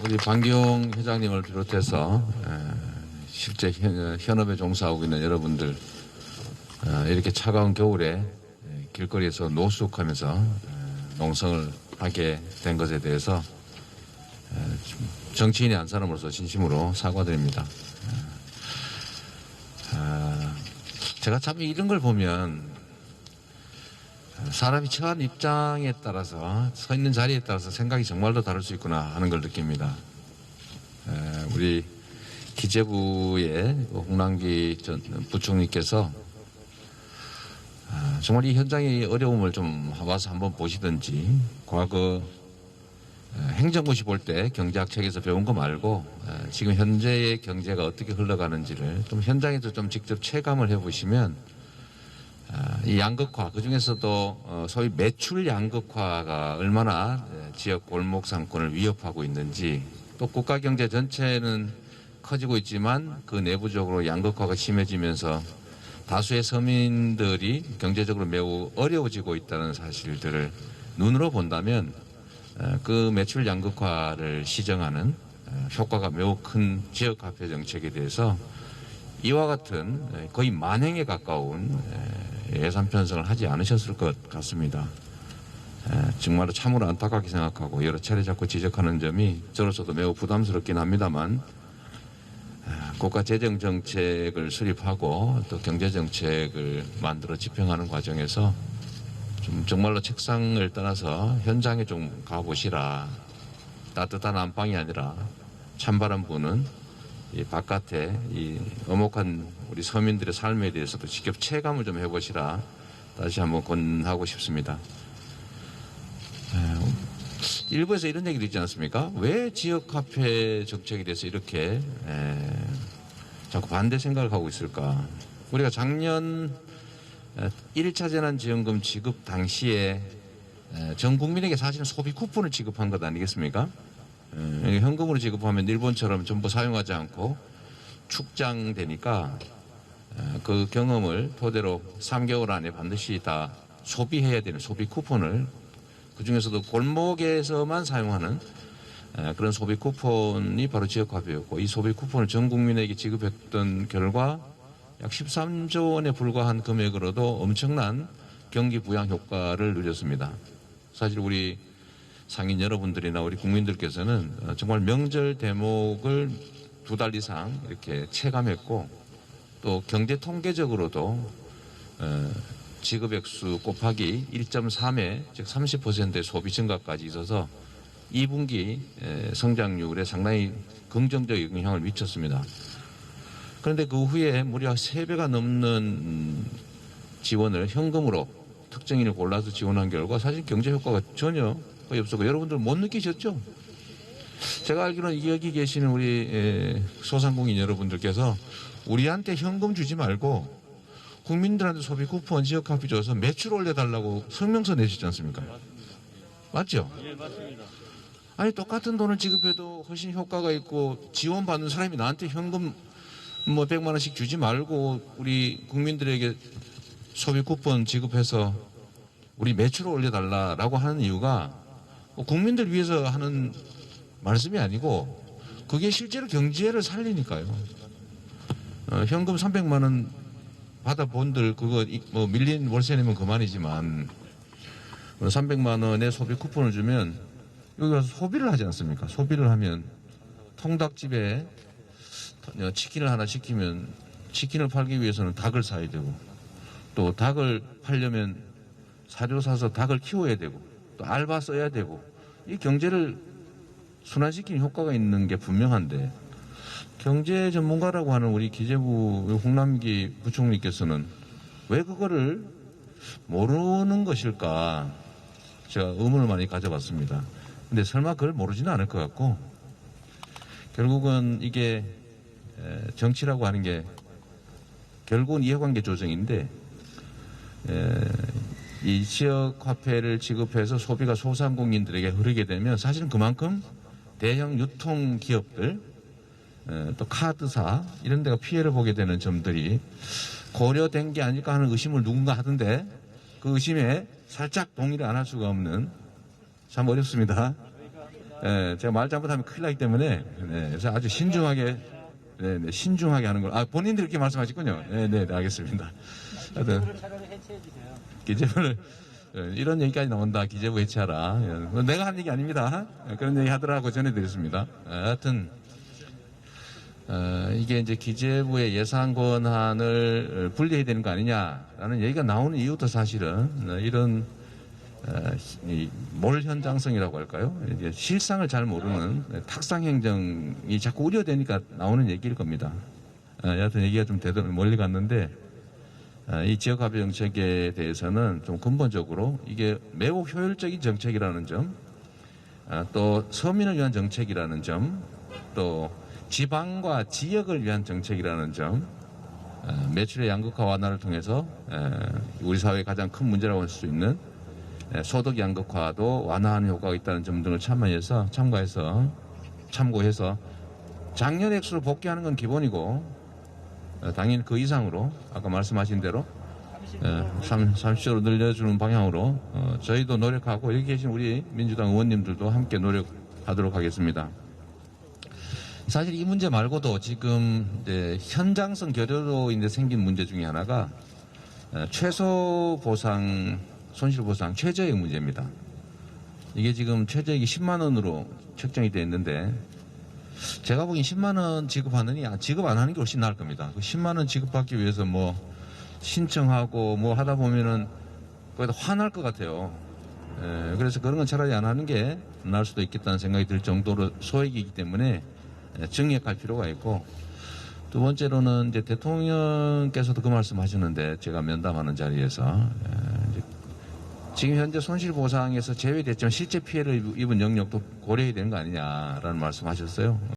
우리 방기용 회장님을 비롯해서 실제 현업에 종사하고 있는 여러분들 이렇게 차가운 겨울에 길거리에서 노숙하면서 농성을 하게 된 것에 대해서 정치인의 한 사람으로서 진심으로 사과드립니다. 제가 참 이런 걸 보면 사람이 처한 입장에 따라서 서 있는 자리에 따라서 생각이 정말로 다를 수 있구나 하는 걸 느낍니다. 우리 기재부의 홍남기 전 부총리께서 정말 이 현장의 어려움을 좀 와서 한번 보시든지 과거 행정고시 볼 때 경제학 책에서 배운 거 말고 지금 현재의 경제가 어떻게 흘러가는지를 좀 현장에서 좀 직접 체감을 해보시면 이 양극화, 그중에서도 소위 매출 양극화가 얼마나 지역 골목 상권을 위협하고 있는지, 또 국가 경제 전체는 커지고 있지만 그 내부적으로 양극화가 심해지면서 다수의 서민들이 경제적으로 매우 어려워지고 있다는 사실들을 눈으로 본다면 그 매출 양극화를 시정하는 효과가 매우 큰 지역화폐 정책에 대해서 이와 같은 거의 만행에 가까운 예산 편성을 하지 않으셨을 것 같습니다. 정말로 참으로 안타깝게 생각하고 여러 차례 자꾸 지적하는 점이 저로서도 매우 부담스럽긴 합니다만, 국가 재정 정책을 수립하고 또 경제 정책을 만들어 집행하는 과정에서 좀 정말로 책상을 떠나서 현장에 좀 가보시라. 따뜻한 안방이 아니라 찬바람 부는 이 바깥에 이 엄혹한 우리 서민들의 삶에 대해서도 직접 체감을 좀 해보시라. 다시 한번 권하고 싶습니다. 일부에서 이런 얘기도 있지 않습니까? 왜 지역화폐 정책에 대해서 이렇게 자꾸 반대 생각을 하고 있을까? 우리가 작년 1차 재난지원금 지급 당시에 전 국민에게 사실은 소비 쿠폰을 지급한 것 아니겠습니까? 현금으로 지급하면 일본처럼 전부 사용하지 않고 축장되니까 그 경험을 토대로 3개월 안에 반드시 다 소비해야 되는 소비 쿠폰을, 그중에서도 골목에서만 사용하는 그런 소비 쿠폰이 바로 지역화폐였고, 이 소비 쿠폰을 전 국민에게 지급했던 결과 약 13조 원에 불과한 금액으로도 엄청난 경기 부양 효과를 누렸습니다. 사실 우리 상인 여러분들이나 우리 국민들께서는 정말 명절 대목을 2달 이상 이렇게 체감했고, 또 경제 통계적으로도 지급액수 곱하기 1.3의 즉 30%의 소비 증가까지 있어서 2분기 성장률에 상당히 긍정적 영향을 미쳤습니다. 그런데 그 후에 무려 3배가 넘는 지원을 현금으로 특정인을 골라서 지원한 결과 사실 경제 효과가 전혀 거의 없었고, 여러분들 못 느끼셨죠? 제가 알기로는 여기 계시는 우리 소상공인 여러분들께서 우리한테 현금 주지 말고 국민들한테 소비 쿠폰 지역화폐 줘서 매출 올려달라고 성명서 내시지 않습니까? 맞죠? 예, 맞습니다. 아니, 똑같은 돈을 지급해도 훨씬 효과가 있고 지원받는 사람이 나한테 현금 100만 원씩 주지 말고 우리 국민들에게 소비 쿠폰 지급해서 우리 매출을 올려달라고 하는 이유가 국민들 위해서 하는 말씀이 아니고 그게 실제로 경제를 살리니까요. 현금 300만 원 받아본들 그거 밀린 월세 내면 그만이지만 300만 원의 소비 쿠폰을 주면 여기 가서 소비를 하지 않습니까? 소비를 하면 통닭집에 치킨을 하나 시키면 치킨을 팔기 위해서는 닭을 사야 되고, 또 닭을 팔려면 사료 사서 닭을 키워야 되고, 또 알바 써야 되고, 이 경제를 순환시키는 효과가 있는 게 분명한데, 경제 전문가라고 하는 우리 기재부 홍남기 부총리께서는 왜 그거를 모르는 것일까 제가 의문을 많이 가져봤습니다. 근데 설마 그걸 모르지는 않을 것 같고, 결국은 이게 정치라고 하는 게 결국은 이해관계 조정인데, 이 지역 화폐를 지급해서 소비가 소상공인들에게 흐르게 되면 사실은 그만큼 대형 유통기업들, 또 카드사 이런 데가 피해를 보게 되는 점들이 고려된 게 아닐까 하는 의심을 누군가 하던데, 그 의심에 살짝 동의를 안 할 수가 없는, 참 어렵습니다. 제가 말 잘못하면 큰일 나기 때문에 그래서 아주 신중하게 신중하게 하는 걸 본인들이 그렇게 말씀하셨군요. 네, 알겠습니다. 하여튼 차라리 해체해 주세요. 기재부를 이런 얘기까지 나온다. 기재부 해체하라. 내가 한 얘기 아닙니다. 그런 얘기 하더라고 전해드렸습니다. 하여튼 이게 이제 기재부의 예산 권한을 분리해야 되는 거 아니냐라는 얘기가 나오는 이유도 사실은 이런 몰현장성이라고 할까요? 이제 실상을 잘 모르는 탁상 행정이 자꾸 우려되니까 나오는 얘기일 겁니다. 여하튼 얘기가 좀 되도록 멀리 갔는데 이 지역화폐 정책에 대해서는 좀 근본적으로 이게 매우 효율적인 정책이라는 점, 또 서민을 위한 정책이라는 점, 또 지방과 지역을 위한 정책이라는 점, 매출의 양극화 완화를 통해서 우리 사회의 가장 큰 문제라고 할 수 있는 소득 양극화도 완화하는 효과가 있다는 점 등을 참고해서 작년 액수를 복귀하는 건 기본이고 당연히 그 이상으로 아까 말씀하신 대로 30조로 늘려주는 방향으로 저희도 노력하고 여기 계신 우리 민주당 의원님들도 함께 노력하도록 하겠습니다. 사실 이 문제 말고도 지금 이제 현장성 결여로 인해 생긴 문제 중에 하나가 최소 보상, 손실 보상 최저액 문제입니다. 이게 지금 최저액이 10만 원으로 책정이 되어 있는데 제가 보기엔 10만 원 지급하느니 지급 안 하는 게 훨씬 나을 겁니다. 10만 원 지급받기 위해서 뭐 신청하고 뭐 하다 보면은 거기다 화날 것 같아요. 그래서 그런 건 차라리 안 하는 게 나을 수도 있겠다는 생각이 들 정도로 소액이기 때문에 정액할 필요가 있고, 두 번째로는 이제 대통령께서도 그 말씀 하셨는데 제가 면담하는 자리에서 지금 현재 손실보상에서 제외됐지만 실제 피해를 입은 영역도 고려해야 되는 거 아니냐라는 말씀 하셨어요.